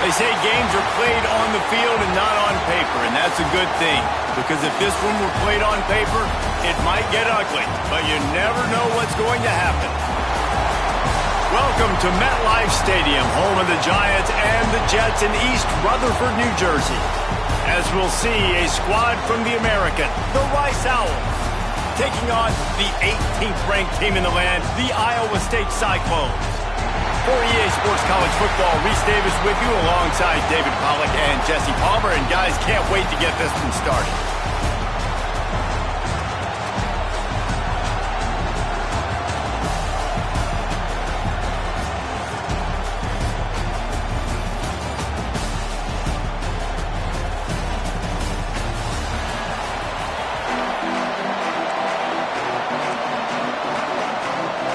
They say games are played on the field and not on paper, and that's a good thing. Because if this one were played on paper, it might get ugly. But you never know what's going to happen. Welcome to MetLife Stadium, home of the Giants and the Jets in East Rutherford, New Jersey. As we'll see, a squad from the American, the Rice Owls, taking on the 18th-ranked team in the land, the Iowa State Cyclones. For EA Sports College Football, Reese Davis with you alongside David Pollack and Jesse Palmer. And guys, can't wait to get this one started.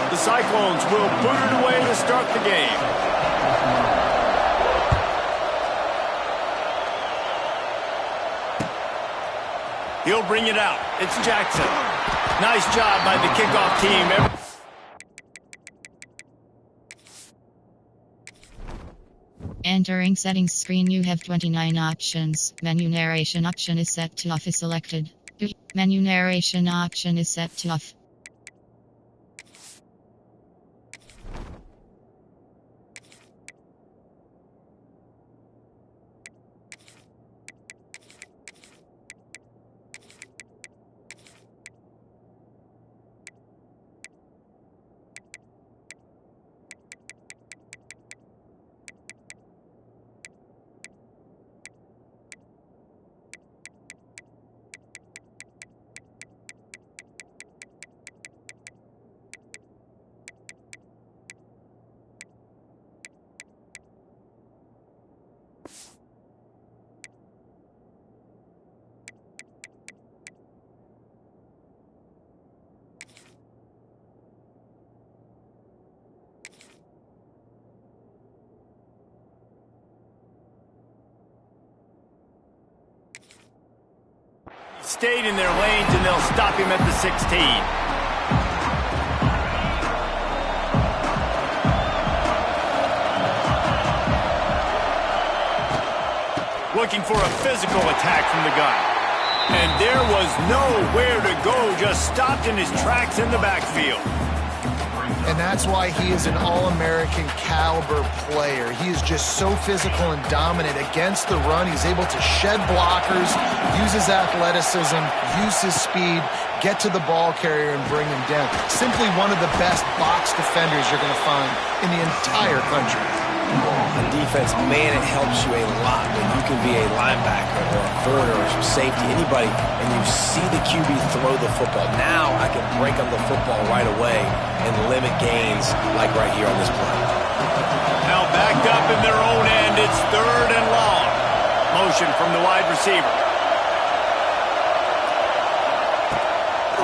The Cyclones will boot it away to start the game. He'll bring it out. It's Jackson. Nice job by the kickoff team. Entering settings screen, you have 29 options. Menu narration option is set to off is selected. Menu narration option is set to off. Stayed in their lanes, and they'll stop him at the 16. Looking for a physical attack from the gun. And there was nowhere to go, just stopped in his tracks in the backfield. And that's why he is an All-American caliber player. He is just so physical and dominant against the run. He's able to shed blockers, use his athleticism, use his speed, get to the ball carrier and bring him down. Simply one of the best box defenders you're going to find in the entire country. On defense, man, it helps you a lot when you can be a linebacker or a corner or some safety, anybody, and you see the QB throw the football. Now I can break on the football right away and limit gains like right here on this play. Now backed up in their own end, it's 3rd and long. Motion from the wide receiver.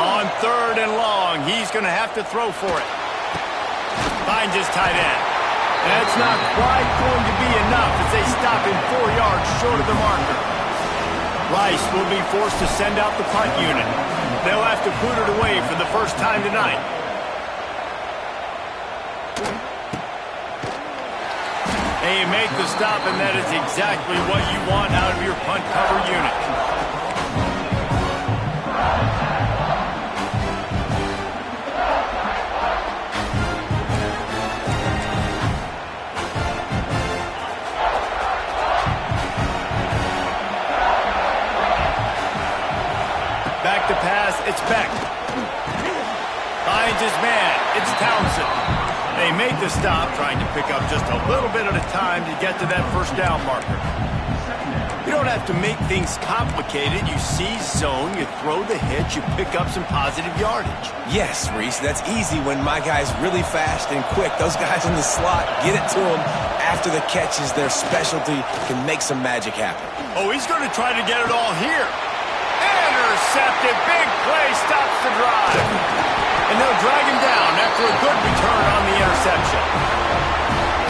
On 3rd and long, he's going to have to throw for it. Finds his tight end. That's not quite going to be enough as they stop him 4 yards short of the marker. Rice will be forced to send out the punt unit. They'll have to boot it away for the first time tonight. They make the stop, and that is exactly what you want out of your punt cover unit. Back to pass, it's Beck. Finds his man, it's Townsend. They make the stop, trying to pick up just a little bit at a time to get to that first down marker. You don't have to make things complicated. You see zone, you throw the hitch, you pick up some positive yardage. Yes, Reese, that's easy when my guy's really fast and quick. Those guys in the slot, get it to them after the catch is their specialty, can make some magic happen. Oh, he's going to try to get it all here. Intercepted, big play, stops the drive. And they'll drag him down after a good return on the interception.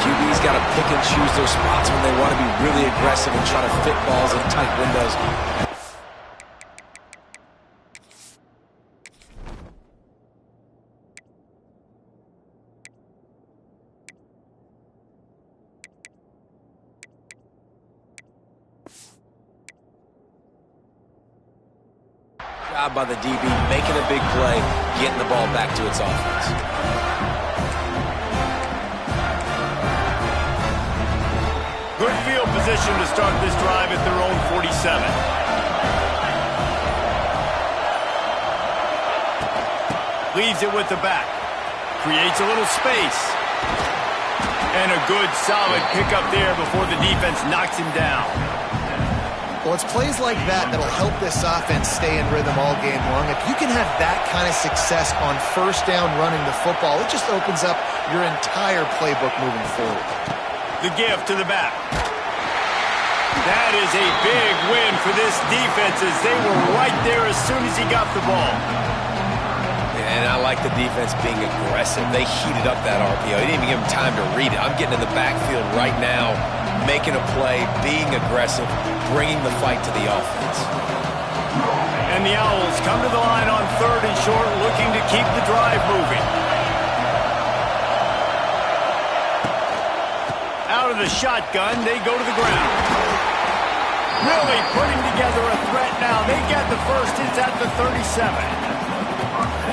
QB's got to pick and choose their spots when they want to be really aggressive and try to fit balls in tight windows. Job by the DB, making a big play, getting the ball back to its offense. Good field position to start this drive at their own 47. Leaves it with the back. Creates a little space. And a good, solid pickup there before the defense knocks him down. Well, it's plays like that that'll help this offense stay in rhythm all game long. If you can have that kind of success on first down running the football, it just opens up your entire playbook moving forward. The give to the back. That is a big win for this defense as they were right there as soon as he got the ball. And I like the defense being aggressive. They heated up that RPO. He didn't even give him time to read it. I'm getting in the backfield right now, making a play, being aggressive, bringing the fight to the offense. And the Owls come to the line on 3rd and short, looking to keep the drive moving. Out of the shotgun, they go to the ground. Really putting together a threat now. They get the first. It's at the 37.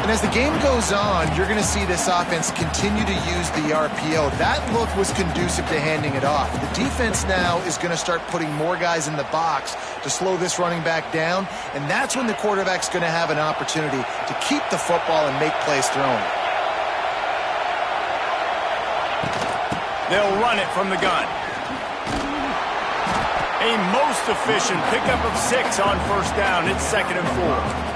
And as the game goes on, you're going to see this offense continue to use the RPO. That look was conducive to handing it off. The defense now is going to start putting more guys in the box to slow this running back down, and that's when the quarterback's going to have an opportunity to keep the football and make plays throwing. They'll run it from the gun. A most efficient pickup of 6 on first down. It's 2nd and 4.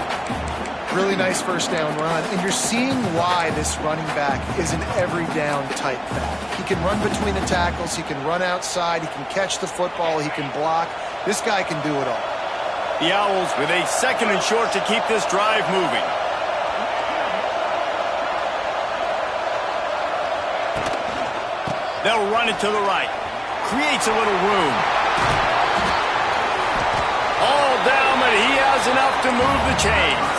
Really nice first down run, and you're seeing why this running back is an every down type back. He can run between the tackles, he can run outside, he can catch the football, he can block. This guy can do it all. The Owls with a 2nd and short to keep this drive moving. They'll run it to the right. Creates a little room. All down, but he has enough to move the chains.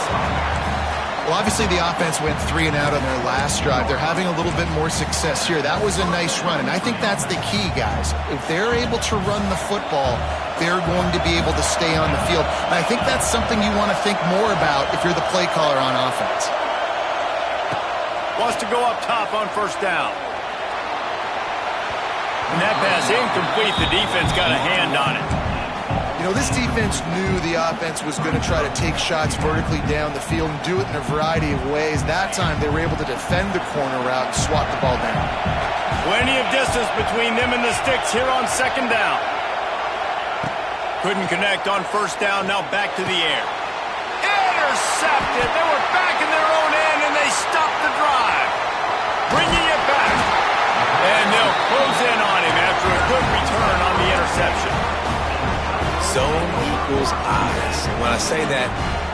Well, obviously the offense went 3 and out on their last drive. They're having a little bit more success here. That was a nice run, and I think that's the key, guys. If they're able to run the football, they're going to be able to stay on the field. And I think that's something you want to think more about if you're the play caller on offense. Wants to go up top on first down. And that pass incomplete. The defense got a hand on it. You know, this defense knew the offense was going to try to take shots vertically down the field and do it in a variety of ways. That time, they were able to defend the corner route and swat the ball down. Plenty of distance between them and the sticks here on 2nd down. Couldn't connect on first down, now back to the air. Intercepted! They were back in their own end, and they stopped the drive. Bringing it back. And they'll close in on him after a good return on the interception. Zone equals eyes. When I say that,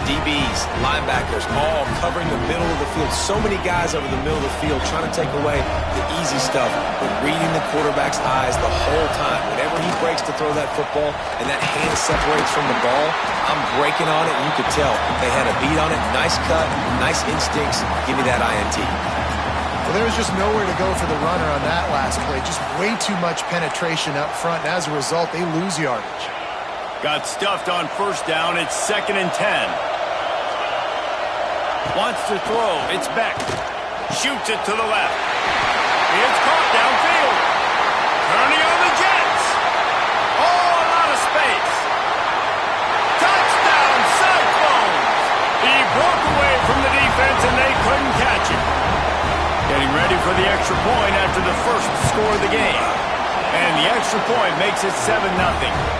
DBs, linebackers, all covering the middle of the field. So many guys over the middle of the field trying to take away the easy stuff, but reading the quarterback's eyes the whole time. Whenever he breaks to throw that football and that hand separates from the ball, I'm breaking on it, and you could tell they had a beat on it. Nice cut, nice instincts. Give me that INT. Well, there was just nowhere to go for the runner on that last play. Just way too much penetration up front, and as a result, they lose yardage. Got stuffed on first down. It's 2nd and 10. Wants to throw. It's Beck. Shoots it to the left. It's caught downfield. Turning on the Jets. Oh, a lot of space. Touchdown, Cyclones. He broke away from the defense, and they couldn't catch him. Getting ready for the extra point after the first score of the game. And the extra point makes it 7-0.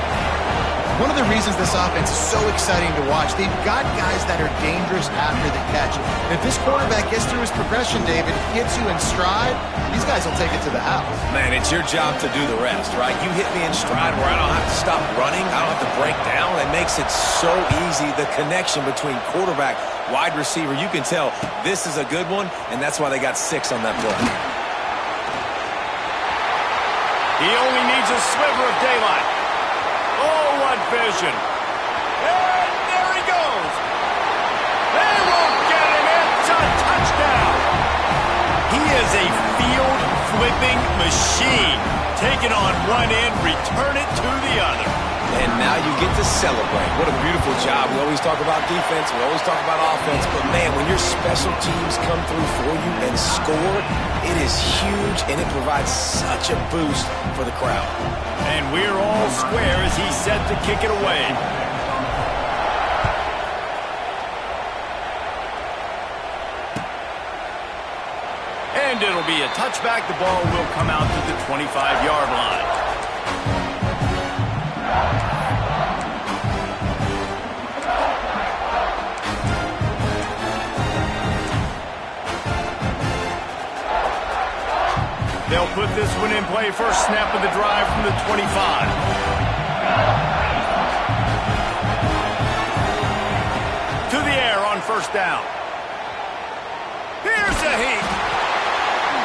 One of the reasons this offense is so exciting to watch, they've got guys that are dangerous after the catch. And if this quarterback gets through his progression, David, hits you in stride, these guys will take it to the house. Man, it's your job to do the rest, right? You hit me in stride where I don't have to stop running. I don't have to break down. It makes it so easy, the connection between quarterback, wide receiver. You can tell this is a good one, and that's why they got 6 on that play. He only needs a sliver of daylight. Oh, what vision. And there he goes. They won't get him. It's a touchdown. He is a field-flipping machine. Take it on one end, return it to the other. And now you get to to celebrate. What a beautiful job. We always talk about defense. We always talk about offense. But, man, when your special teams come through for you and score, it is huge, and it provides such a boost for the crowd. And we're all square as he's set to kick it away. And it'll be a touchback. The ball will come out to the 25-yard line. They'll put this one in play. First snap of the drive from the 25. To the air on first down. Here's a heat.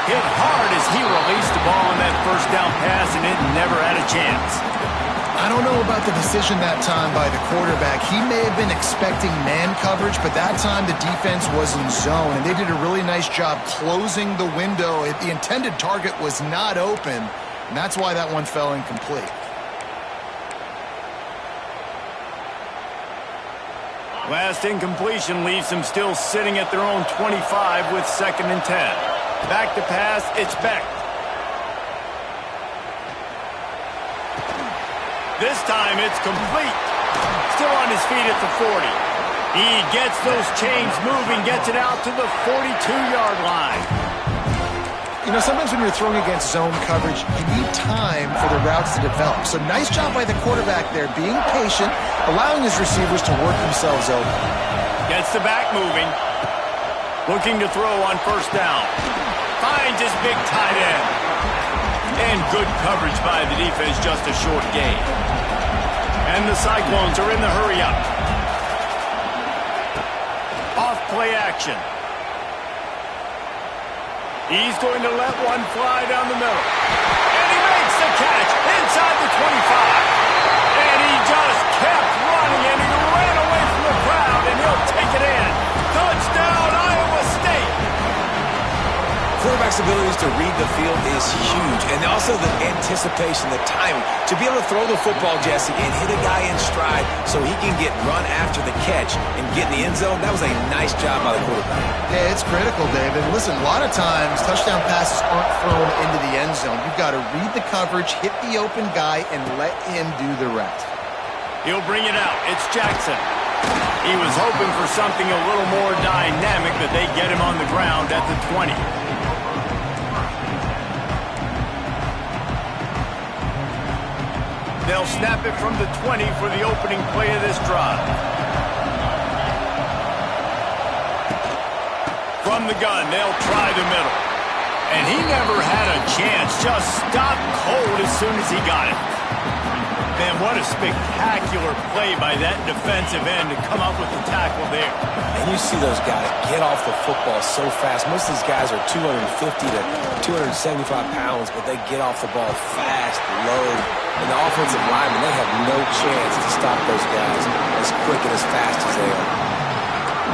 Hit hard as he released the ball on that first down pass, and it never had a chance. I don't know about the decision that time by the quarterback. He may have been expecting man coverage, but that time the defense was in zone, and they did a really nice job closing the window. The intended target was not open, and that's why that one fell incomplete. Last incompletion leaves them still sitting at their own 25 with 2nd and 10. Back to pass, it's Beck. This time it's complete. Still on his feet at the 40. He gets those chains moving, gets it out to the 42-yard line. You know, sometimes when you're throwing against zone coverage, you need time for the routes to develop. So nice job by the quarterback there, being patient, allowing his receivers to work themselves open. Gets the back moving. Looking to throw on first down. Finds his big tight end. And good coverage by the defense, just a short gain. And the Cyclones are in the hurry-up. Off play action. He's going to let one fly down the middle. And he makes the catch inside the 25. And he just kept running, and he ran away from the crowd, and he'll take it in. Touchdown, Iowa State. Quarterback's abilities to read the field is huge, and also the anticipation, the timing. To be able to throw the football, Jesse, and hit a guy in stride so he can get run after the catch and get in the end zone, that was a nice job by the quarterback. Yeah, it's critical, David. Listen, a lot of times touchdown passes aren't thrown into the end zone. You've got to read the coverage, hit the open guy, and let him do the rest. He'll bring it out. It's Jackson. He was hoping for something a little more dynamic, but they get him on the ground at the 20. They'll snap it from the 20 for the opening play of this drive. From the gun, they'll try the middle. And he never had a chance, just stopped cold as soon as he got it. Man, what a spectacular play by that defensive end to come up with the tackle there. And you see those guys get off the football so fast. Most of these guys are 250 to 275 pounds, but they get off the ball fast, low. And the offensive linemen, they have no chance to stop those guys as quick and as fast as they are.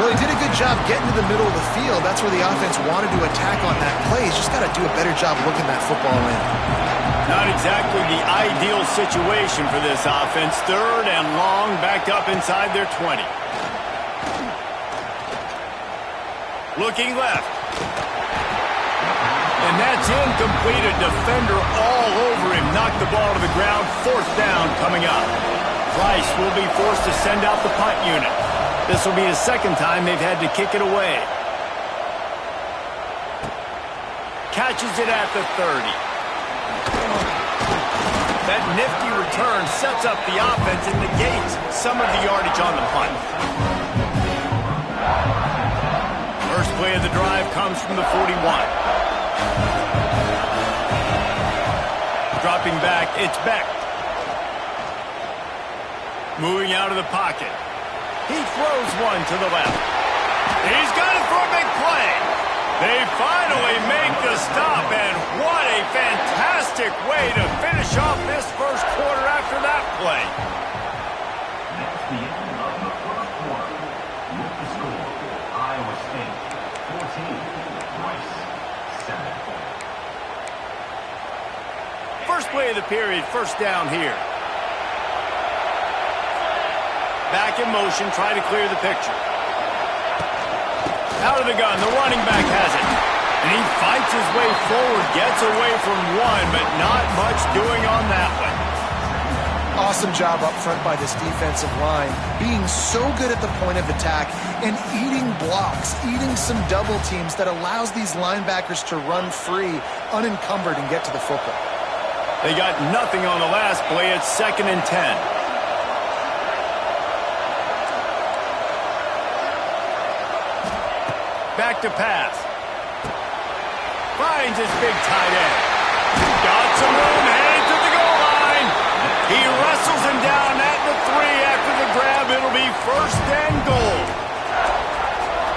Well, he did a good job getting to the middle of the field. That's where the offense wanted to attack on that play. He's just got to do a better job looking that football in. Not exactly the ideal situation for this offense. 3rd and long, backed up inside their 20. Looking left. And that's incomplete. A defender all over him. Knocked the ball to the ground. 4th down coming up. Price will be forced to send out the punt unit. This will be the 2nd time they've had to kick it away. Catches it at the 30. That nifty return sets up the offense and negates some of the yardage on the punt. First play of the drive comes from the 41. Dropping back, it's Beck. Moving out of the pocket. He throws one to the left. He's got it for a big play. They finally make the stop, and what a fantastic way to finish off this first quarter after that play. That's the end of the first quarter. With the score, Iowa State 14, Rice 7. First play of the period, first down here. back in motion, try to clear the picture. Out of the gun, the running back has it. And he fights his way forward, gets away from one, but not much doing on that one. Awesome job up front by this defensive line, being so good at the point of attack and eating blocks, eating some double teams that allows these linebackers to run free, unencumbered, and get to the football. They got nothing on the last play. It's 2nd and 10. Back to pass. Finds his big tight end. Got some room, headed to the goal line. He wrestles him down at the 3 after the grab. It'll be 1st and goal.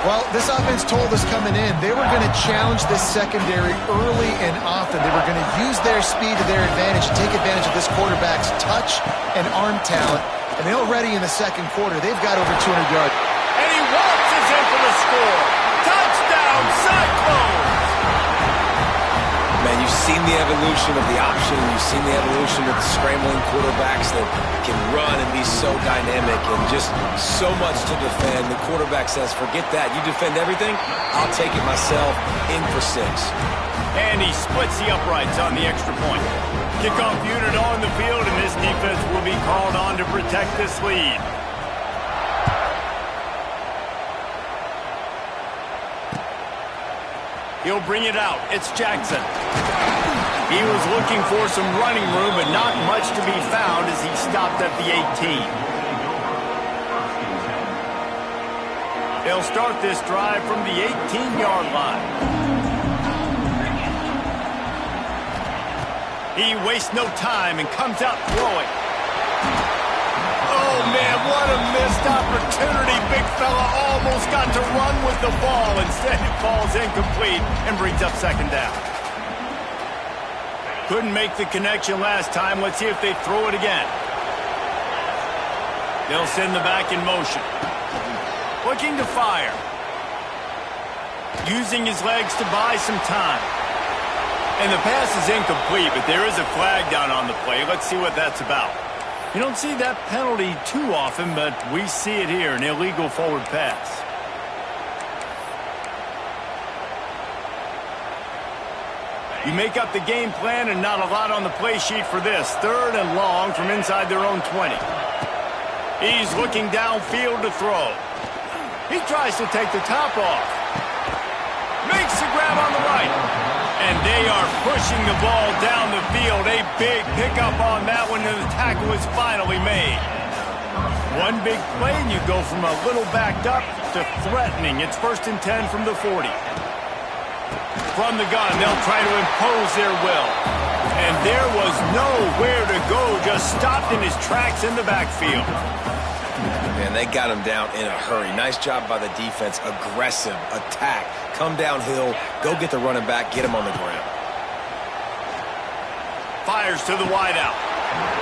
Well, this offense told us coming in they were going to challenge this secondary early and often. They were going to use their speed to their advantage and take advantage of this quarterback's touch and arm talent. And they already in the second quarter, they've got over 200 yards. And he waltzes in for the score. Touchdown, Cyclones! Man, you've seen the evolution of the option. You've seen the evolution of the scrambling quarterbacks that can run and be so dynamic and just so much to defend. The quarterback says, forget that. You defend everything, I'll take it myself. In for 6. And he splits the uprights on the extra point. Kickoff unit on the field, and this defense will be called on to protect this lead. He'll bring it out. It's Jackson. He was looking for some running room, but not much to be found as he stopped at the 18. They'll start this drive from the 18-yard line. He wastes no time and comes out throwing. Oh, man, what a missed opportunity. Big fella almost got to run with the ball. Instead, it falls incomplete and brings up 2nd down. Couldn't make the connection last time. Let's see if they throw it again. They'll send the back in motion. Looking to fire. Using his legs to buy some time. And the pass is incomplete, but there is a flag down on the play. Let's see what that's about. You don't see that penalty too often, but we see it here, an illegal forward pass. You make up the game plan and not a lot on the play sheet for this. 3rd and long from inside their own 20. He's looking downfield to throw. He tries to take the top off. Makes the grab on the right. And they are pushing the ball down the field. A big pickup on that one, and the tackle is finally made. One big play, and you go from a little backed up to threatening. It's 1st and 10 from the 40. From the gun, they'll try to impose their will. And there was nowhere to go, just stopped in his tracks in the backfield. Man, they got him down in a hurry. Nice job by the defense. Aggressive, attack, come downhill, go get the running back, get him on the ground. Fires to the wideout.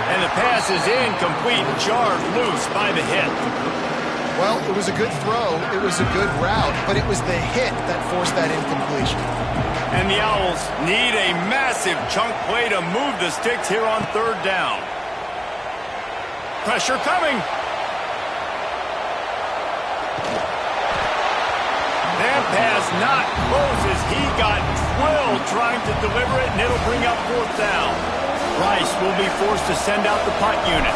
And the pass is incomplete, jarred loose by the hit. Well, it was a good throw, it was a good route, but it was the hit that forced that incompletion. And the Owls need a massive chunk play to move the sticks here on 3rd down. Pressure coming. That pass not close as he got drilled trying to deliver it, and it'll bring up 4th down. Rice will be forced to send out the punt unit.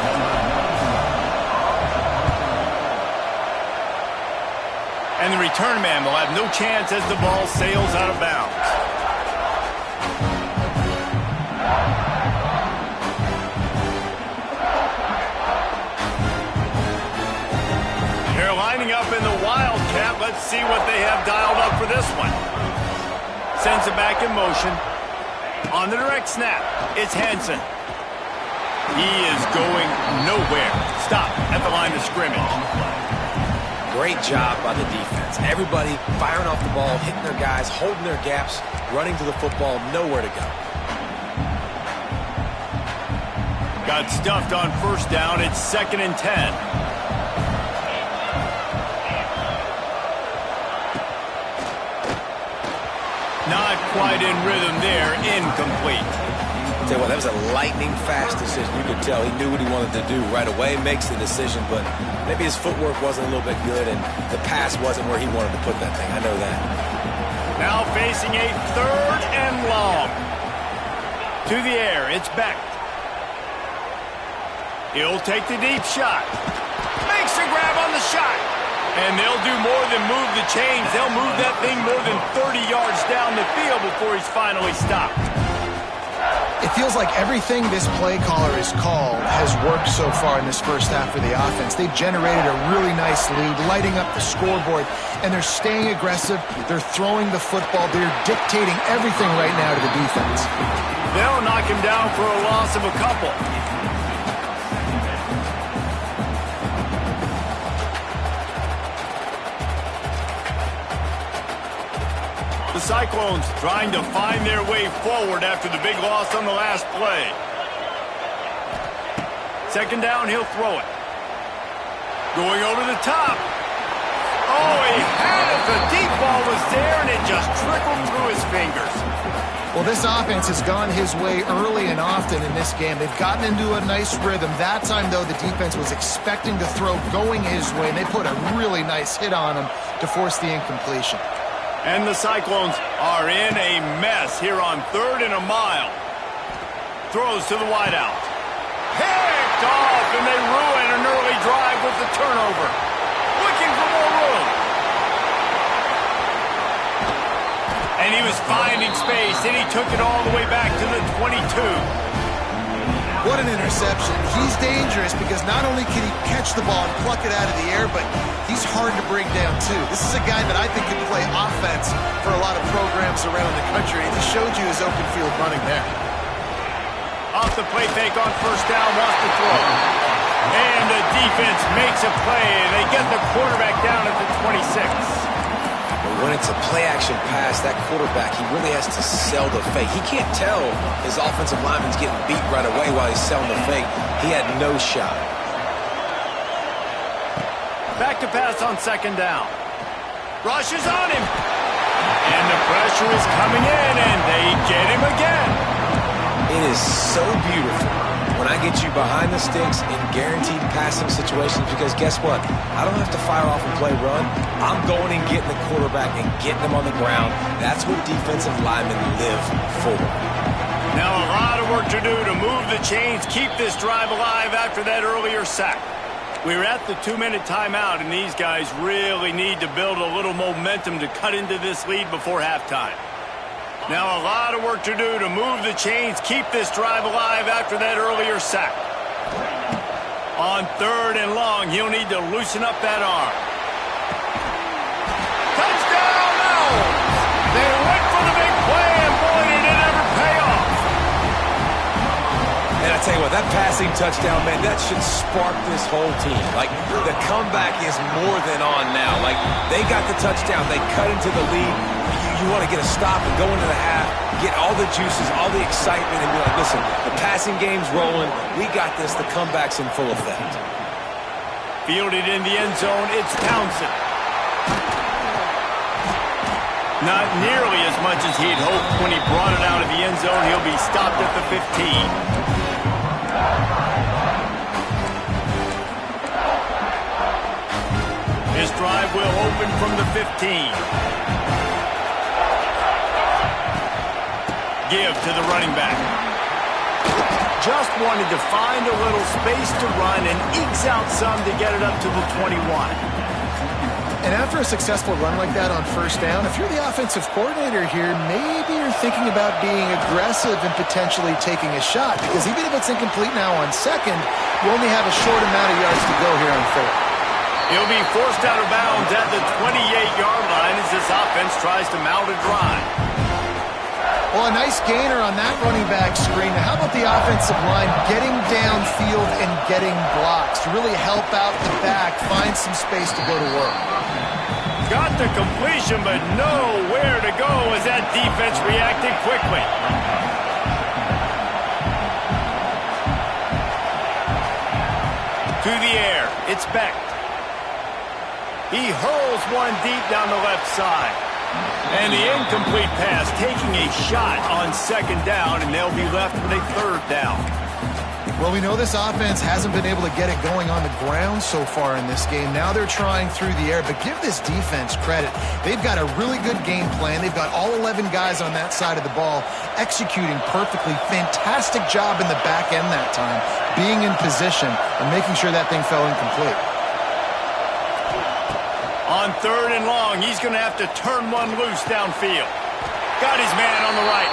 And the return man will have no chance as the ball sails out of bounds. They're lining up in the Wildcat. Let's see what they have dialed up for this one. Sends it back in motion. On the direct snap, it's Hansen. He is going nowhere. Stop at the line of scrimmage. Great job by the defense. Everybody firing off the ball, hitting their guys, holding their gaps, running to the football, nowhere to go. Got stuffed on 1st down. It's 2nd and 10. Not quite in rhythm there. Incomplete. Tell you what, that was a lightning-fast decision. You could tell he knew what he wanted to do right away, makes the decision, but maybe his footwork wasn't a little bit good, and the pass wasn't where he wanted to put that thing. I know that. Now facing a 3rd and long. To the air, it's Beck. He'll take the deep shot. Makes the grab on the shot. And they'll do more than move the chains. They'll move that thing more than 30 yards down the field before he's finally stopped. It feels like everything this play caller has called has worked so far in this first half for the offense. They've generated a really nice lead, lighting up the scoreboard, and they're staying aggressive. They're throwing the football. They're dictating everything right now to the defense. They'll knock him down for a loss of a couple. The Cyclones trying to find their way forward after the big loss on the last play. 2nd down, he'll throw it. Going over the top. Oh, he had it. The deep ball was there, and it just trickled through his fingers. Well, this offense has gone his way early and often in this game. They've gotten into a nice rhythm. That time, though, the defense was expecting to throw going his way, and they put a really nice hit on him to force the incompletion. And the Cyclones are in a mess here on 3rd and a mile. Throws to the wideout. Picked off, and they ruin an early drive with the turnover. Looking for more room. And he was finding space, and he took it all the way back to the 22. What an interception. He's dangerous because not only can he catch the ball and pluck it out of the air, but he's hard to bring down, too. This is a guy that I think can play offense for a lot of programs around the country. He just showed you his open field running there. Off the play fake on 1st down, wants to throw. And the defense makes a play. They get the quarterback down at the 26. When it's a play-action pass, that quarterback, he really has to sell the fake. He can't tell his offensive lineman's getting beat right away while he's selling the fake. He had no shot. Back to pass on 2nd down. Rushes on him. And the pressure is coming in, and they get him again. It is so beautiful when I get you behind the sticks in guaranteed passing situations, because guess what? I don't have to fire off and play run. I'm going and getting the quarterback and getting him on the ground. That's what defensive linemen live for. Now a lot of work to do to move the chains, keep this drive alive after that earlier sack. We're at the 2-minute timeout, and these guys really need to build a little momentum to cut into this lead before halftime. Now a lot of work to do to move the chains, keep this drive alive after that earlier sack. On 3rd and long, he'll need to loosen up that arm. Touchdown, no! They went for the big play, and boy, did it ever pay off. And I tell you what, that passing touchdown, man, that should spark this whole team. Like, the comeback is more than on now. Like, they got the touchdown. They cut into the lead. You want to get a stop and go into the half, get all the juices, all the excitement, and be like, listen, the passing game's rolling. We got this. The comeback's in full effect. Fielded in the end zone, it's Townsend. Not nearly as much as he'd hoped when he brought it out of the end zone. He'll be stopped at the 15. His drive will open from the 15. Give to the running back. Just wanted to find a little space to run and ekes out some to get it up to the 21. And after a successful run like that on 1st down, if you're the offensive coordinator here, maybe you're thinking about being aggressive and potentially taking a shot, because even if it's incomplete now on 2nd, you only have a short amount of yards to go here on 3rd. He'll be forced out of bounds at the 28-yard line as this offense tries to mount a drive. Well, a nice gainer on that running back screen. Now, how about the offensive line getting downfield and getting blocks to really help out the back, find some space to go to work? Got the completion, but nowhere to go as that defense reacted quickly. To the air, it's Beck. He hurls one deep down the left side. And the incomplete pass, taking a shot on second down, and they'll be left with a third down. Well, we know this offense hasn't been able to get it going on the ground so far in this game. Now they're trying through the air, but give this defense credit. They've got a really good game plan. They've got all 11 guys on that side of the ball executing perfectly. Fantastic job in the back end that time, being in position and making sure that thing fell incomplete. On third and long, he's going to have to turn one loose downfield. Got his man on the right.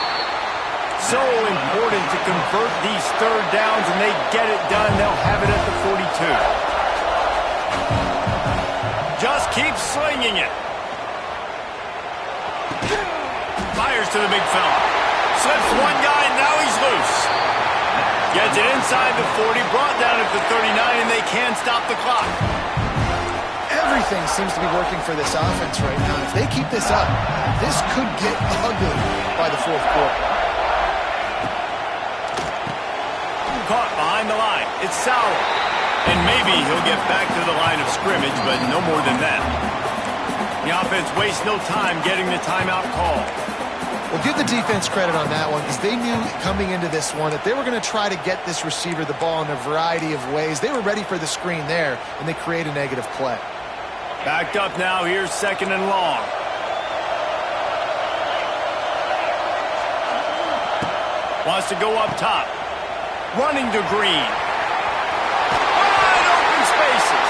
So important to convert these third downs, and they get it done. They'll have it at the 42. Just keep slinging it. Fires to the big fella. Slips one guy, and now he's loose. Gets it inside the 40, brought down at the 39, and they can't stop the clock. Everything seems to be working for this offense right now. If they keep this up, this could get ugly by the fourth quarter. Caught behind the line. It's Sauer. And maybe he'll get back to the line of scrimmage, but no more than that. The offense wastes no time getting the timeout call. Well, give the defense credit on that one because they knew coming into this one that they were going to try to get this receiver the ball in a variety of ways. They were ready for the screen there, and they create a negative play. Backed up now. Here's second and long. Wants to go up top. Running to Green. Wide open spaces.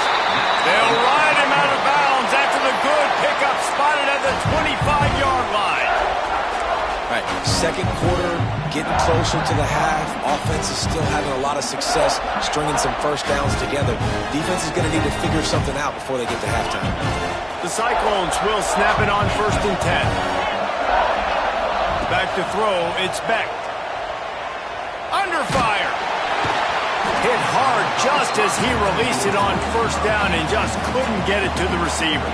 They'll ride him out of bounds after the good pickup spotted at the 25-yard line. All right, second quarter, getting closer to the half. Offense is still having a lot of success stringing some first downs together. Defense is going to need to figure something out before they get to halftime. The Cyclones will snap it on 1st and 10. Back to throw, it's Beck. Under fire. Hit hard just as he released it on 1st down and just couldn't get it to the receiver.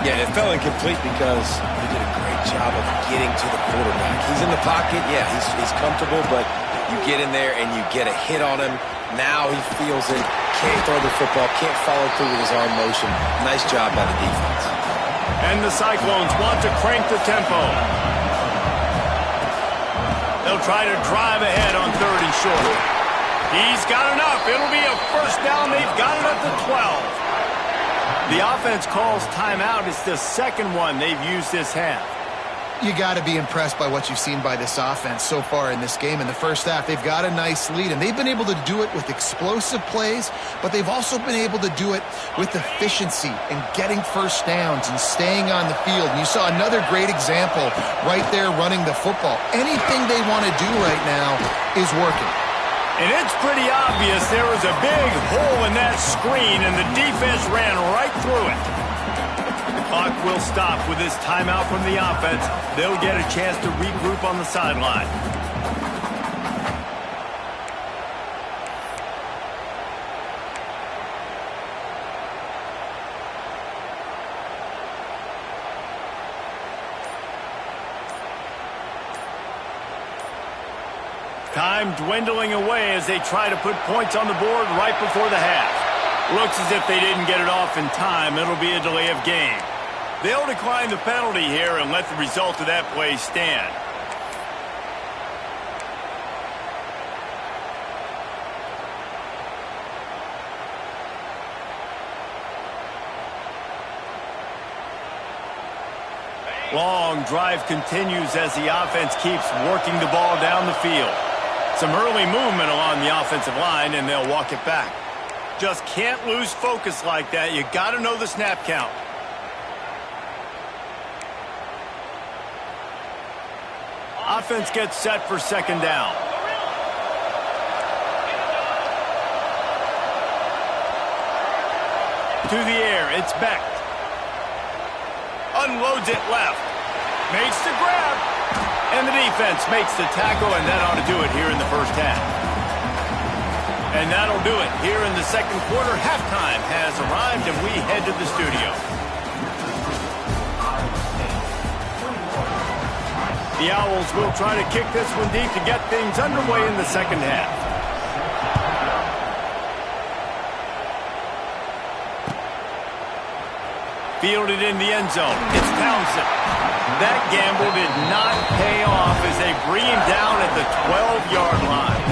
Yeah, it fell incomplete because he did a great job of getting to the quarterback. He's in the pocket, yeah, he's comfortable, but you get in there and you get a hit on him. Now he feels it, can't throw the football, can't follow through with his arm motion. Nice job by the defense. And the Cyclones want to crank the tempo. They'll try to drive ahead on 3rd and short. He's got enough. It'll be a first down. They've got it at the 12. The offense calls timeout. It's the second one they've used this half. You got to be impressed by what you've seen by this offense so far in this game. In the first half, they've got a nice lead, and they've been able to do it with explosive plays, but they've also been able to do it with efficiency and getting first downs and staying on the field. And you saw another great example right there running the football. Anything they want to do right now is working. And it's pretty obvious there was a big hole in that screen, and the defense ran right through it. The clock will stop with this timeout from the offense. They'll get a chance to regroup on the sideline. Time dwindling away as they try to put points on the board right before the half. Looks as if they didn't get it off in time. It'll be a delay of game. They'll decline the penalty here and let the result of that play stand. Long drive continues as the offense keeps working the ball down the field. Some early movement along the offensive line, and they'll walk it back. Just can't lose focus like that. You got to know the snap count. Offense gets set for second down. To the air, it's Beck. Unloads it left. Makes the grab. And the defense makes the tackle, and that ought to do it here in the first half. And that'll do it here in the second quarter. Halftime has arrived, and we head to the studio. The Owls will try to kick this one deep to get things underway in the second half. Fielded in the end zone. It's Townsend. That gamble did not pay off as they bring him down at the 12-yard line.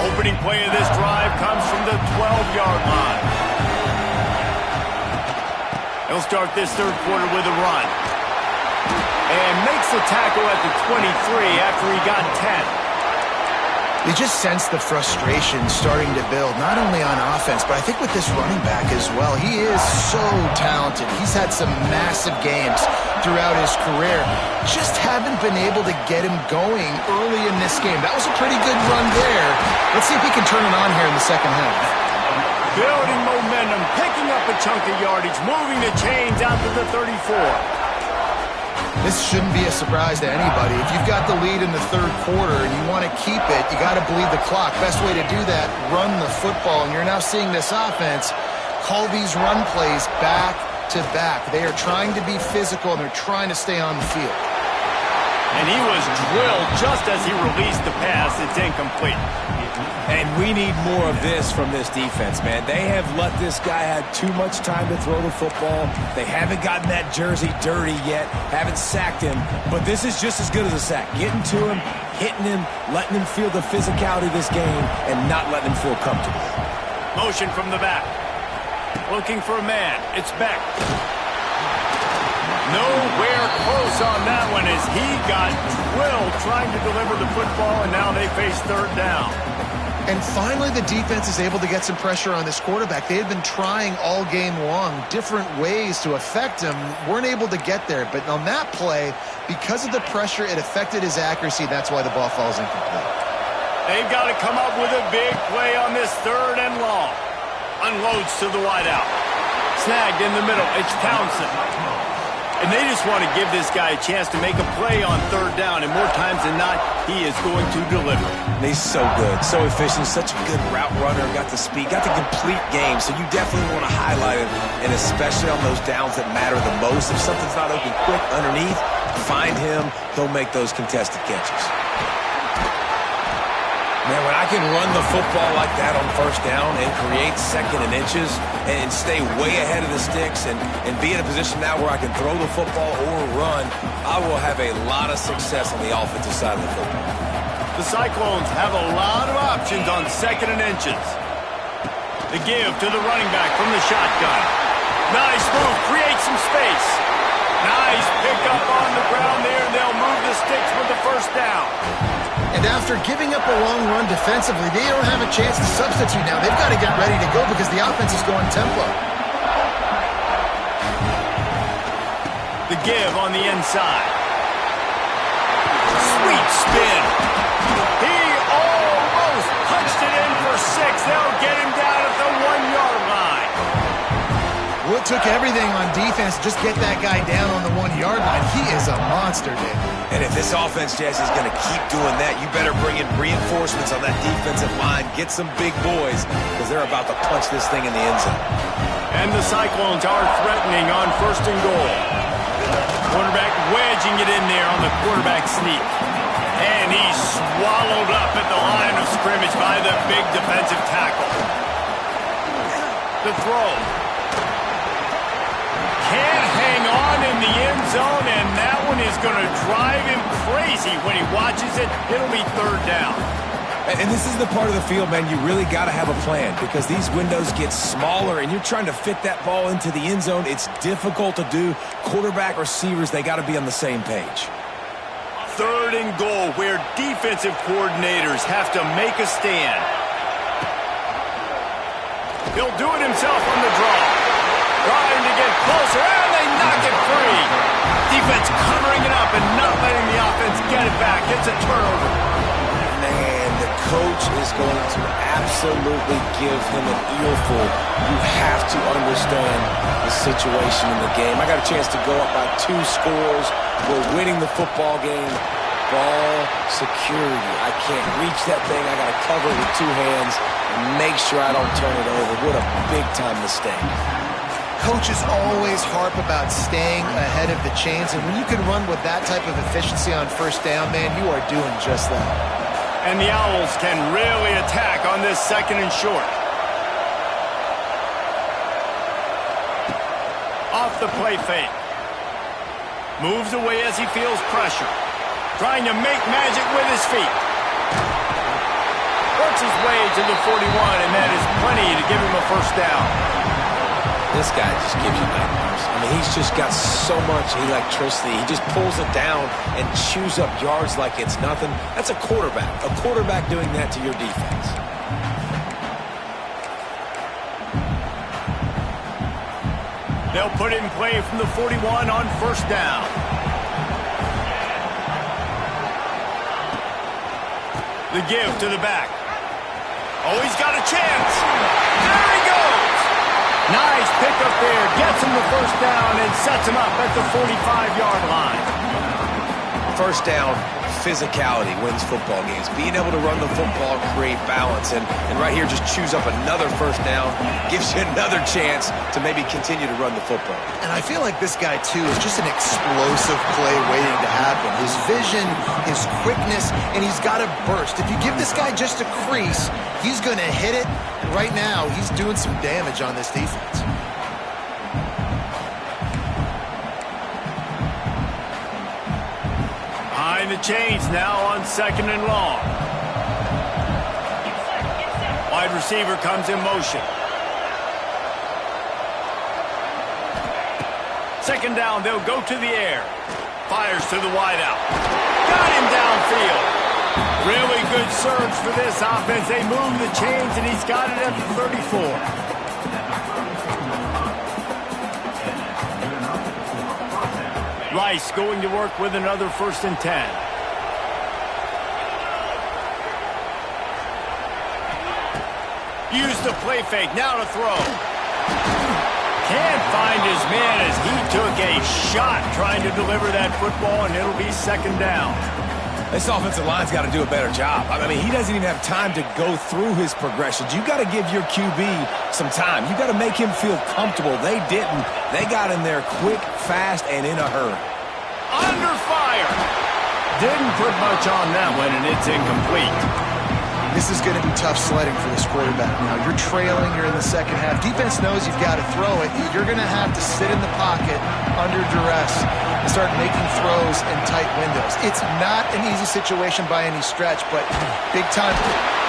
Opening play of this drive comes from the 12-yard line. He'll start this third quarter with a run. And makes the tackle at the 23 after he got 10. You just sense the frustration starting to build, not only on offense, but I think with this running back as well. He is so talented. He's had some massive games throughout his career. Just haven't been able to get him going early in this game. That was a pretty good run there. Let's see if he can turn it on here in the second half. Building momentum, picking up a chunk of yardage, moving the chains out to the 34. This shouldn't be a surprise to anybody. If you've got the lead in the third quarter and you want to keep it, you got to bleed the clock. Best way to do that, run the football. And you're now seeing this offense call these run plays back to back. They are trying to be physical and they're trying to stay on the field. And he was drilled just as he released the pass. It's incomplete. And we need more of this from this defense, man. They have let this guy have too much time to throw the football. They haven't gotten that jersey dirty yet, haven't sacked him, but this is just as good as a sack. Getting to him, hitting him, letting him feel the physicality of this game, and not letting him feel comfortable. Motion from the back. Looking for a man. It's Beck. Nowhere close on that one as he got drilled trying to deliver the football, and now they face third down. And finally, the defense is able to get some pressure on this quarterback. They had been trying all game long different ways to affect him, weren't able to get there. But on that play, because of the pressure, it affected his accuracy. That's why the ball falls incomplete. They've got to come up with a big play on this third and long. Unloads to the wideout. Snagged in the middle. It's Townsend. And they just want to give this guy a chance to make a play on third down, and more times than not, he is going to deliver. And he's so good, so efficient, such a good route runner, got the speed, got the complete game, so you definitely want to highlight him, and especially on those downs that matter the most. If something's not open quick underneath, find him, he'll make those contested catches. Man, when I can run the football like that on first down and create second and inches and stay way ahead of the sticks and be in a position now where I can throw the football or run, I will have a lot of success on the offensive side of the football. The Cyclones have a lot of options on second and inches. The give to the running back from the shotgun. Nice move, create some space. Nice pick up on the ground there, and they'll move the sticks with the first down. And after giving up a long run defensively, they don't have a chance to substitute now. They've got to get ready to go because the offense is going tempo. The give on the inside. Sweet spin. He almost punched it in for 6. They'll get him down at the 1-yard line. Well, it took everything on defense to just get that guy down on the 1-yard line. He is a monster, Dave. And if this offense, Jesse, is going to keep doing that, you better bring in reinforcements on that defensive line. Get some big boys because they're about to punch this thing in the end zone. And the Cyclones are threatening on first and goal. Quarterback wedging it in there on the quarterback sneak. And he's swallowed up at the line of scrimmage by the big defensive tackle. The throw. Can't hang on in the end zone, and that one is going to drive him crazy when he watches it. It'll be third down. And this is the part of the field, man, you really got to have a plan because these windows get smaller and you're trying to fit that ball into the end zone. It's difficult to do. Quarterback, receivers, they got to be on the same page. Third and goal where defensive coordinators have to make a stand. He'll do it himself on the draw. Trying to get closer, and they knock it free. Defense covering it up and not letting the offense get it back. It's a turnover. Man, the coach is going to absolutely give him an earful. You have to understand the situation in the game. I got a chance to go up by 2 scores. We're winning the football game. Ball security. I can't reach that thing. I got to cover it with 2 hands and make sure I don't turn it over. What a big-time mistake. Coaches always harp about staying ahead of the chains, and when you can run with that type of efficiency on first down, man, you are doing just that. And the Owls can really attack on this 2nd and short. Off the play fake. Moves away as he feels pressure. Trying to make magic with his feet. Works his way to the 41, and that is plenty to give him a first down. This guy just gives you nightmares. I mean, he's just got so much electricity. He just pulls it down and chews up yards like it's nothing. That's a quarterback. A quarterback doing that to your defense. They'll put it in play from the 41 on first down. The give to the back. Oh, he's got a chance. There he goes. Nice pickup there. Gets him the first down and sets him up at the 45-yard line. First down, physicality wins football games. Being able to run the football, create balance, and right here just chews up another first down, gives you another chance to maybe continue to run the football. And I feel like this guy, too, is just an explosive play waiting to happen. His vision, his quickness, and he's got a burst. If you give this guy just a crease, he's going to hit it. And right now, he's doing some damage on this defense. Behind the chains now on 2nd and long. Wide receiver comes in motion. 2nd down, they'll go to the air. Fires to the wideout. Got him downfield. Really good surge for this offense. They move the chains, and he's got it at the 34. Rice going to work with another 1st and 10. Use the play fake, now to throw. Can't find his man as he took a shot trying to deliver that football, and it'll be 2nd down. This offensive line's got to do a better job. I mean, he doesn't even have time to go through his progressions. You got to give your QB some time. You got to make him feel comfortable. They didn't. They got in there quick, fast, and in a hurry. Under fire. Didn't put much on that one, and it's incomplete. This is going to be tough sledding for this quarterback now. You're trailing, you're in the second half. Defense knows you've got to throw it. You're going to have to sit in the pocket under duress and start making throws in tight windows. It's not an easy situation by any stretch, but big time.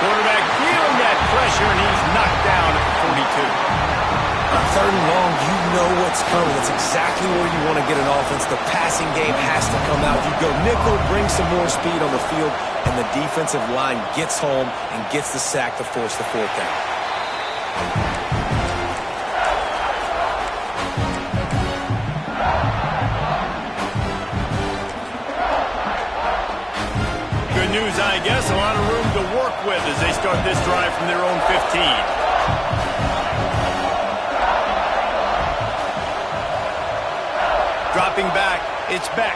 Quarterback feeling that pressure, and he's knocked down at the 42. On 3rd and long, you know what's coming. It's exactly where you want to get an offense. The passing game has to come out. You go nickel, bring some more speed on the field, and the defensive line gets home and gets the sack to force the 4th down. Good news, I guess. A lot of room to work with as they start this drive from their own 15. Dropping back, it's Beck.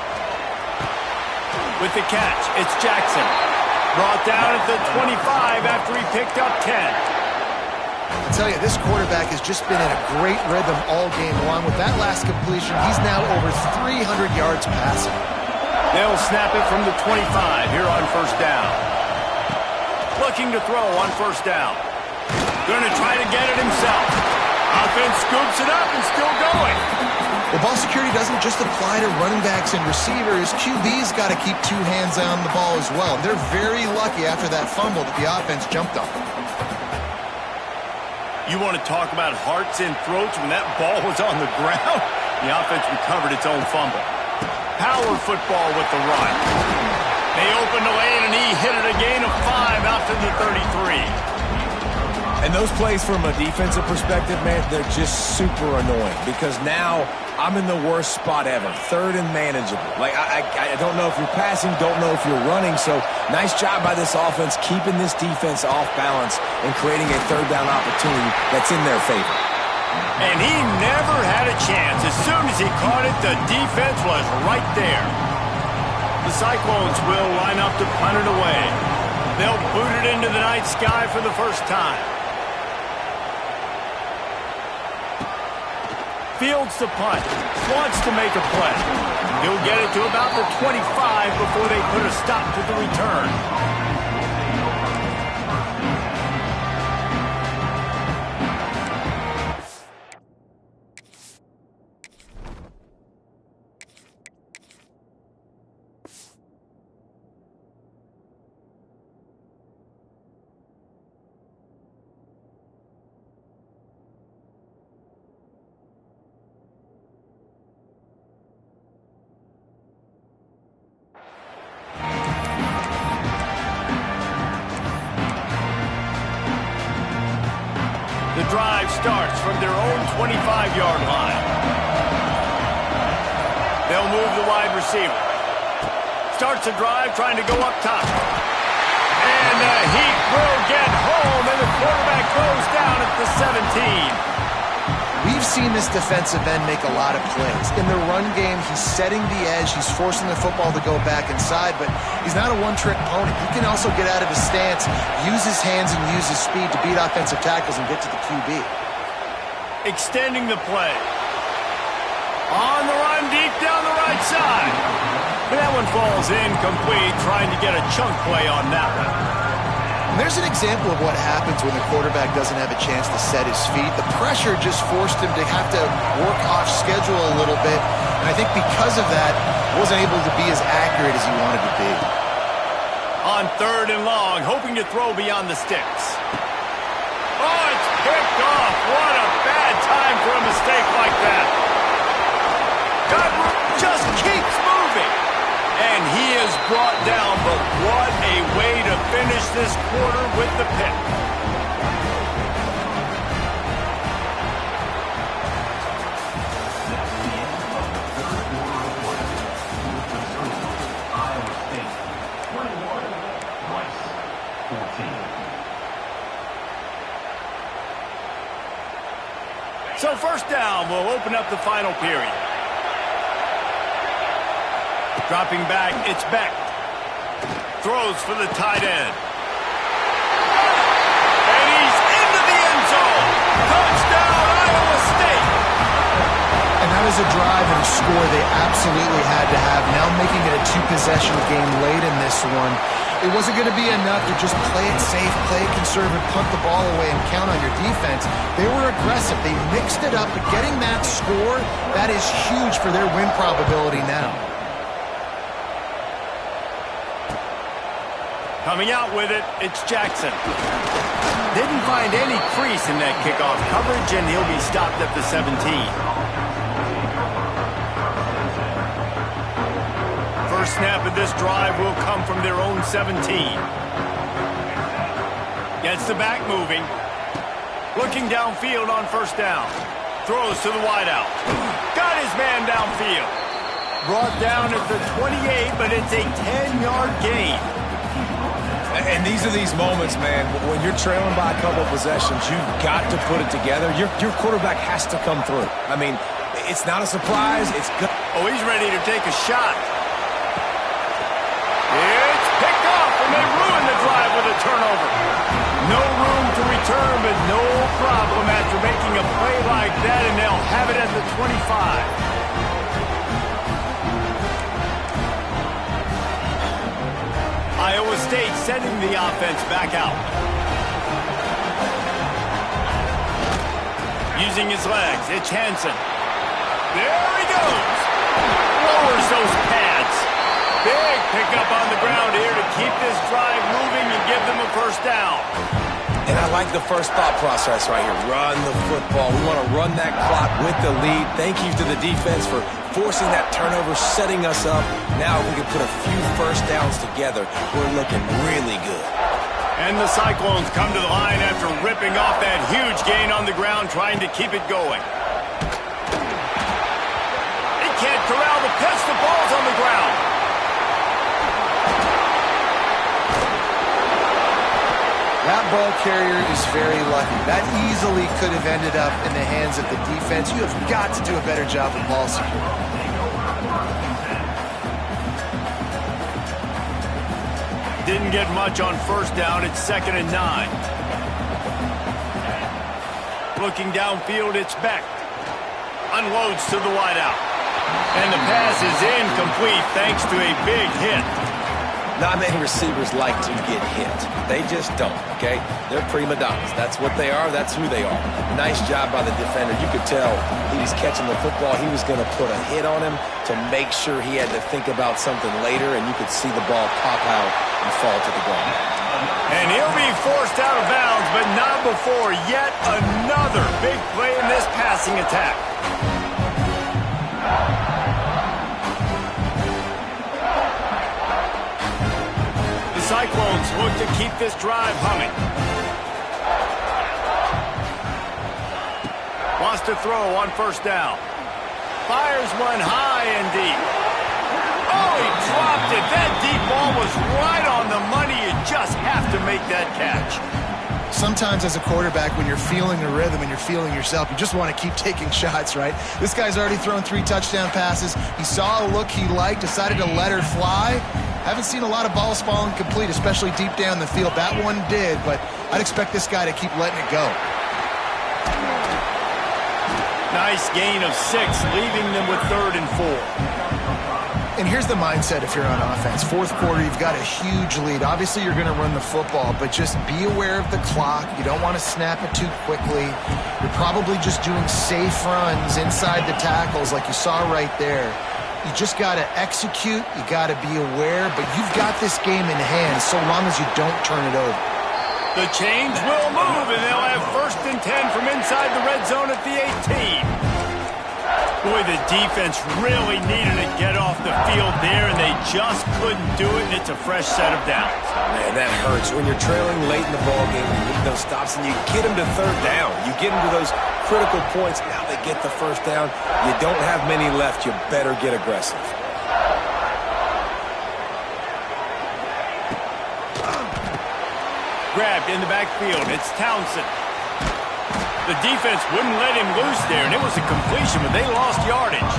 With the catch, it's Jackson. Brought down at the 25 after he picked up 10. I tell you, this quarterback has just been in a great rhythm all game long. With that last completion, he's now over 300 yards passing. They'll snap it from the 25 here on first down. Looking to throw on first down. Going to try to get it himself. Offense scoops it up and still going. Well, ball security doesn't just apply to running backs and receivers. QB's got to keep 2 hands on the ball as well. They're very lucky after that fumble that the offense jumped on. You want to talk about hearts and throats when that ball was on the ground? The offense recovered its own fumble. Power football with the run. They opened the lane, and he hit it a gain of 5 out to the 33. And those plays from a defensive perspective, man, they're just super annoying because now I'm in the worst spot ever, 3rd and manageable. Like, I don't know if you're passing, don't know if you're running, so nice job by this offense keeping this defense off balance and creating a 3rd down opportunity that's in their favor. And he never had a chance. As soon as he caught it, the defense was right there. The Cyclones will line up to punt it away. They'll boot it into the night sky for the first time. Fields the punt. Wants to make a play. He'll get it to about the 25 before they put a stop to the return. The drive starts from their own 25-yard line. They'll move the wide receiver. Starts the drive trying to go up top. And the heat will get home, and the quarterback goes down at the 17. We've seen this defensive end make a lot of plays. In the run game, he's setting the edge. He's forcing the football to go back inside, but he's not a one-trick pony. He can also get out of his stance, use his hands, and use his speed to beat offensive tackles and get to the QB. Extending the play. On the run, deep down the right side. And that one falls incomplete, trying to get a chunk play on that one. And there's an example of what happens when the quarterback doesn't have a chance to set his feet. The pressure just forced him to have to work off schedule a little bit. And I think because of that, wasn't able to be as accurate as he wanted to be. On 3rd and long, hoping to throw beyond the sticks. Oh, it's picked off. What a bad time for a mistake like that. Godwin just keeps moving. And he is brought down, but what a way to finish this quarter with the pick. Iowa State 21, Rice 14. So 1st down will open up the final period. Dropping back, it's Beck. Throws for the tight end. And he's into the end zone. Touchdown, Iowa State. And that is a drive and a score they absolutely had to have. Now making it a 2-possession game late in this one. It wasn't going to be enough to just play it safe, play it conservative, punt the ball away, and count on your defense. They were aggressive. They mixed it up, but getting that score, that is huge for their win probability now. Coming out with it, it's Jackson. Didn't find any crease in that kickoff coverage, and he'll be stopped at the 17. First snap of this drive will come from their own 17. Gets the back moving. Looking downfield on 1st down. Throws to the wideout. Got his man downfield. Brought down at the 28, but it's a 10-yard gain. And these are these moments, man, when you're trailing by a couple of possessions, you've got to put it together. Your quarterback has to come through. I mean, it's not a surprise. It's good. Oh, he's ready to take a shot. It's picked off, and they ruin the drive with a turnover. No room to return, but no problem after making a play like that, and they'll have it at the 25. Iowa State sending the offense back out. Using his legs, it's Hansen. There he goes. Lowers those pads. Big pickup on the ground here to keep this drive moving and give them a 1st down. And I like the first thought process right here. Run the football. We want to run that clock with the lead. Thank you to the defense for forcing that turnover, setting us up. Now we can put a few 1st downs together. We're looking really good. And the Cyclones come to the line after ripping off that huge gain on the ground, trying to keep it going. They can't corral the pitch. The ball's on the ground. That ball carrier is very lucky. That easily could have ended up in the hands of the defense. You have got to do a better job of ball security. Didn't get much on 1st down. It's 2nd and 9. Looking downfield, it's Beck. unloads to the wideout. And the pass is incomplete thanks to a big hit. Not many receivers like to get hit. They just don't, okay? They're prima donnas. That's what they are. That's who they are. Nice job by the defender. You could tell he was catching the football. He was going to put a hit on him to make sure he had to think about something later, and you could see the ball pop out and fall to the ground. And he'll be forced out of bounds, but not before yet another big play in this passing attack. Cyclones look to keep this drive humming. Wants to throw on first down. Fires one high and deep. Oh, he dropped it. That deep ball was right on the money. You just have to make that catch. Sometimes as a quarterback, when you're feeling the rhythm and you're feeling yourself, you just want to keep taking shots, right? This guy's already thrown 3 touchdown passes. He saw a look he liked, decided to let her fly. Haven't seen a lot of balls falling complete, especially deep down the field. That one did, but I'd expect this guy to keep letting it go. Nice gain of 6, leaving them with 3rd and 4. And here's the mindset if you're on offense. 4th quarter, you've got a huge lead. Obviously, you're going to run the football, but just be aware of the clock. You don't want to snap it too quickly. You're probably just doing safe runs inside the tackles like you saw right there. You just got to execute. You got to be aware, but you've got this game in hand so long as you don't turn it over. The chains will move, and they'll have 1st and 10 from inside the red zone at the 18. Boy, the defense really needed to get off the field there, and they just couldn't do it, and it's a fresh set of downs. Man, that hurts. When you're trailing late in the ballgame, you need those stops, and you get them to 3rd down. You get them to those critical points. Now they get the 1st down. You don't have many left. You better get aggressive. Grabbed in the backfield. It's Townsend. The defense wouldn't let him loose there, and it was a completion, but they lost yardage.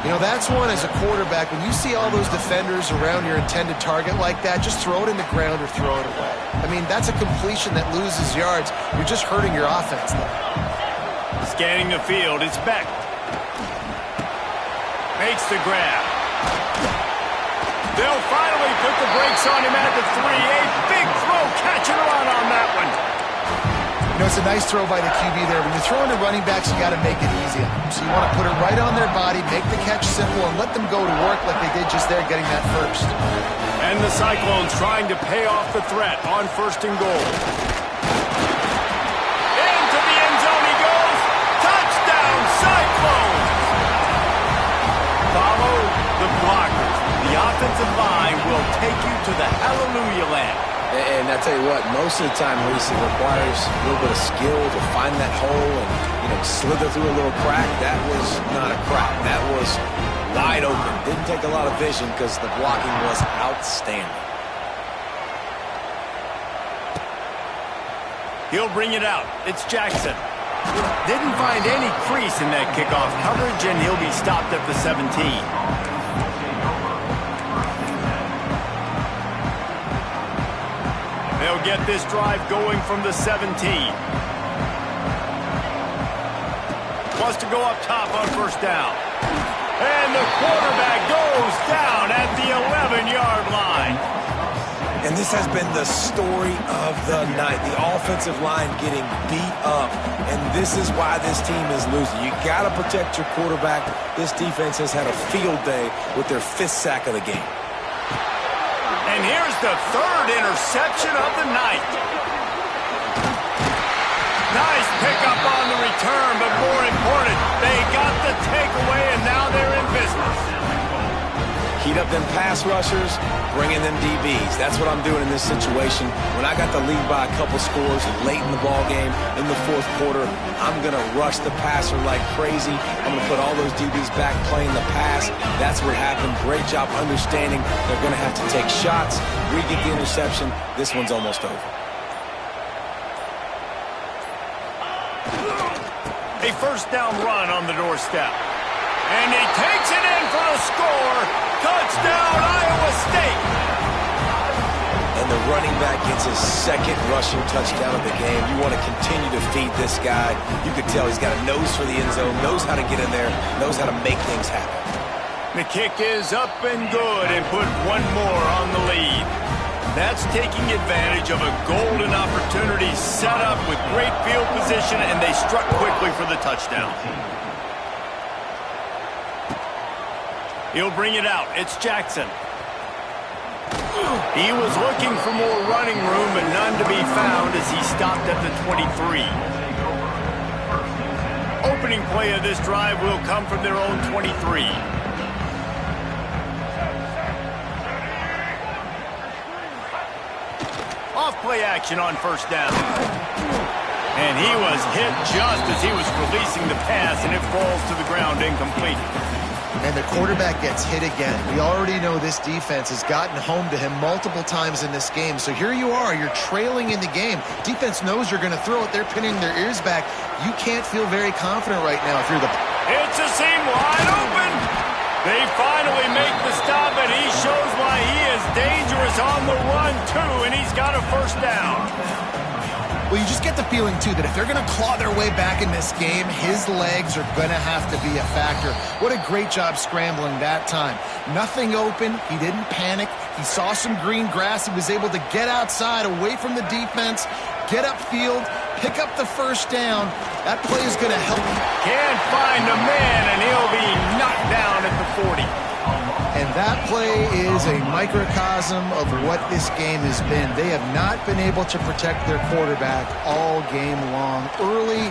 You know, that's one as a quarterback. When you see all those defenders around your intended target like that, just throw it in the ground or throw it away. I mean, that's a completion that loses yards. You're just hurting your offense there. Scanning the field, it's Beck. Makes the grab. They'll finally put the brakes on him at the 3. A big throw, catch and run on that one. You know, it's a nice throw by the QB there. When you're throwing to running backs, you got to make it easy on them. So you want to put it right on their body, make the catch simple, and let them go to work like they did just there, getting that 1st. And the Cyclones trying to pay off the threat on 1st and goal. Into the end zone he goes. Touchdown, Cyclones! Follow the blockers. The offensive line will take you to the hallelujah land. And I tell you what, most of the time, Reese, it requires a little bit of skill to find that hole and, you know, slither through a little crack. That was not a crack. That was wide open. Didn't take a lot of vision because the blocking was outstanding. He'll bring it out. It's Jackson. Didn't find any crease in that kickoff coverage, and he'll be stopped at the 17. They'll get this drive going from the 17. Wants to go up top on 1st down. And the quarterback goes down at the 11-yard line. And this has been the story of the night. The offensive line getting beat up. And this is why this team is losing. You got to protect your quarterback. This defense has had a field day with their 5th sack of the game. And here's the 3rd interception of the night. Nice pickup on the return, but more important, they got the takeaway, and now they're in business. Heat up them pass rushers, bring in them DBs. That's what I'm doing in this situation. When I got the lead by a couple scores late in the ball game, in the 4th quarter, I'm going to rush the passer like crazy. I'm going to put all those DBs back playing the pass. That's what happened. Great job understanding they're going to have to take shots. We get the interception. This one's almost over. A 1st down run on the doorstep. And he takes it in for a score. Touchdown, Iowa State. And when the running back gets his second rushing touchdown of the game. You want to continue to feed this guy. You could tell he's got a nose for the end zone, knows how to get in there, knows how to make things happen. The kick is up and good and put one more on the lead. That's taking advantage of a golden opportunity set up with great field position, and they struck quickly for the touchdown. He'll bring it out. It's Jackson. He was looking for more running room, but none to be found as he stopped at the 23. Opening play of this drive will come from their own 23. Off-play action on first down. And he was hit just as he was releasing the pass, and it falls to the ground incomplete. And the quarterback gets hit again. We already know this defense has gotten home to him multiple times in this game. So here you are, you're trailing in the game. Defense knows you're going to throw it. They're pinning their ears back. You can't feel very confident right now if you're the... It's a seam wide open. They finally make the stop, and he shows why he is dangerous on the run, too, and he's got a first down. Well, you just get the feeling, too, that if they're going to claw their way back in this game, his legs are going to have to be a factor. What a great job scrambling that time. Nothing open. He didn't panic. He saw some green grass. He was able to get outside, away from the defense, get upfield, pick up the first down. That play is going to help him. Can't find a man, and he'll be knocked down at the 40. And that play is a microcosm of what this game has been. They have not been able to protect their quarterback all game long, early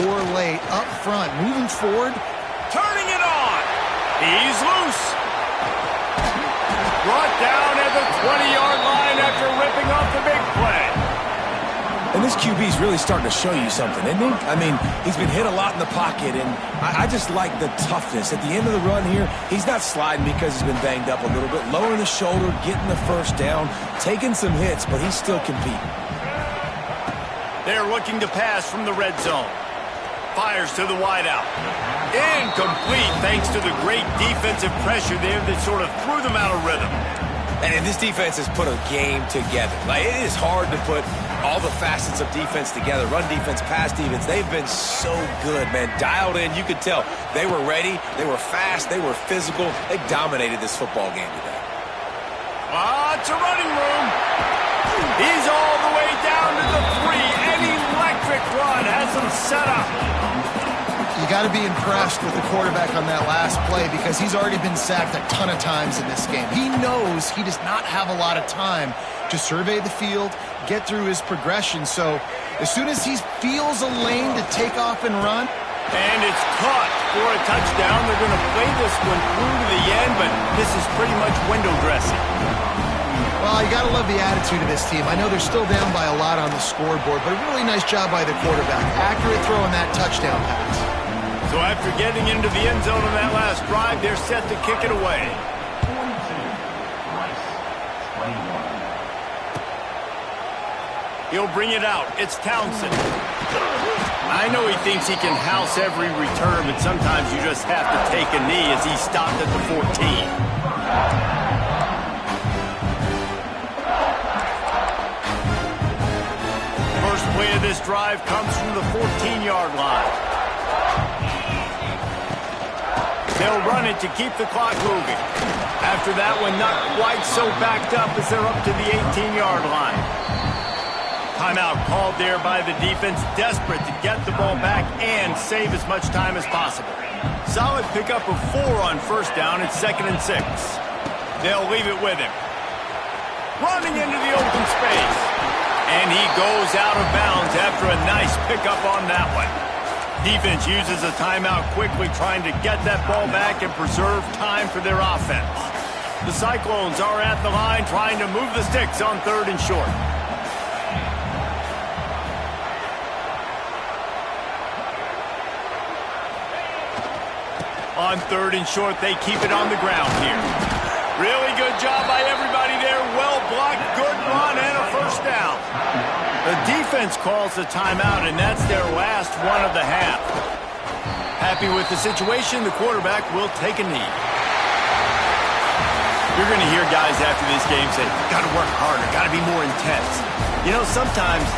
or late, up front, moving forward. Turning it on. He's loose. Brought down at the 20-yard line after ripping off the big play. And this QB's really starting to show you something, isn't he? I mean, he's been hit a lot in the pocket, and I just like the toughness. At the end of the run here, he's not sliding because he's been banged up a little bit. Lowering the shoulder, getting the first down, taking some hits, but he's still competing. They're looking to pass from the red zone. Fires to the wideout. Incomplete thanks to the great defensive pressure there that sort of threw them out of rhythm. And this defense has put a game together. Like, it is hard to put all the facets of defense together. Run defense, pass defense. They've been so good, man. Dialed in. You could tell they were ready. They were fast. They were physical. They dominated this football game today. Lots of running room. He's all the way down to the 3. An electric run has him set up. You got to be impressed with the quarterback on that last play because he's already been sacked a ton of times in this game. He knows he does not have a lot of time to survey the field, get through his progression. So as soon as he feels a lane to take off and run. And it's caught for a touchdown. They're going to play this one through to the end, but this is pretty much window dressing. Well, you got to love the attitude of this team. I know they're still down by a lot on the scoreboard, but a really nice job by the quarterback. Accurate throw on that touchdown pass. So after getting into the end zone on that last drive, they're set to kick it away. 22, Rice, 21. He'll bring it out. It's Townsend. I know he thinks he can house every return, but sometimes you just have to take a knee as he stopped at the 14. First play of this drive comes from the 14-yard line. They'll run it to keep the clock moving. After that one, not quite so backed up as they're up to the 18-yard line. Timeout called there by the defense, desperate to get the ball back and save as much time as possible. Solid pickup of 4 on first down. It's 2nd and 6. They'll leave it with him. Running into the open space. And he goes out of bounds after a nice pickup on that one. Defense uses a timeout quickly, trying to get that ball back and preserve time for their offense. The Cyclones are at the line trying to move the sticks on 3rd and short. On 3rd and short, they keep it on the ground here. Really good job by everybody there. Well blocked, good run, and a first down. The defense calls the timeout, and that's their last one of the half. Happy with the situation, the quarterback will take a knee. You're going to hear guys after this game say, got to work harder, got to be more intense. You know, sometimes